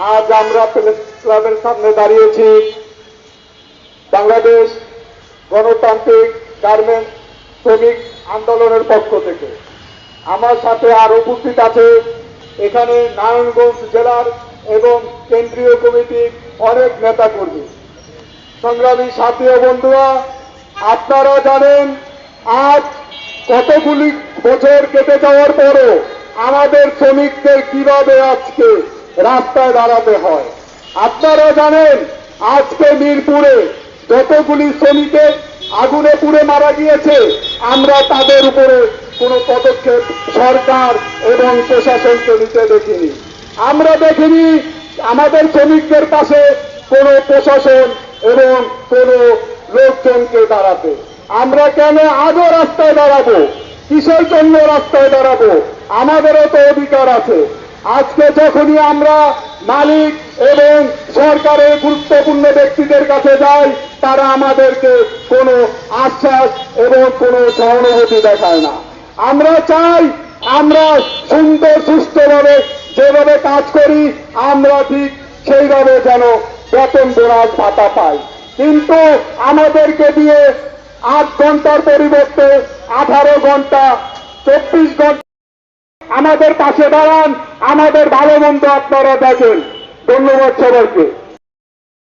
আজ আমরা প্রেস ক্লাবের সামনে দাঁড়িয়েছি বাংলাদেশ গণতান্ত্রিক গার্মেন্টস শ্রমিক আন্দোলনের পক্ষ থেকে। আমার সাথে আর উপস্থিত আছে এখানে নারায়ণগঞ্জ জেলার এবং কেন্দ্রীয় কমিটির অনেক নেতাকর্মী। সংগ্রামী সাথী ও বন্ধুরা, আপনারা জানেন আজ কতগুলি বছর কেটে যাওয়ার পরও আমাদের শ্রমিকদের কিভাবে আজকে রাস্তায় দাঁড়াতে হয়। আপনারা জানেন আজকে মিরপুরে যতগুলি শ্রমিকের আগুনে পুড়ে মারা গিয়েছে, আমরা তাদের উপরে কোনো পদক্ষেপ সরকার এবং প্রশাসনকে নিতে দেখিনি। আমরা দেখিনি আমাদের শ্রমিকদের পাশে কোনো প্রশাসন এবং কোনো লোকজনকে দাঁড়াতে। আমরা কেন আজও রাস্তায় দাঁড়াবো? কিসের জন্য রাস্তায় দাঁড়াবো? আমাদেরও তো অধিকার আছে। আজকে যখনই আমরা মালিক এবং সরকারের গুরুত্বপূর্ণ ব্যক্তিদের কাছে যাই, তারা আমাদেরকে কোনো আশ্বাস এবং কোনো সহানুভূতি দেখায় না। আমরা চাই আমরা সুন্দর সুস্থভাবে যেভাবে কাজ করি আমরা ঠিক সেইভাবে যেন বেতন বোনাস ভাতা পাই, কিন্তু আমাদেরকে দিয়ে 8 ঘন্টার পরিবর্তে 18 ঘন্টা 24 ঘন্টা আমাদের পাশে দাঁড়ান, আমাদের ভালো মন্দ আপনারা দেখেন। ধন্যবাদ সবাইকে।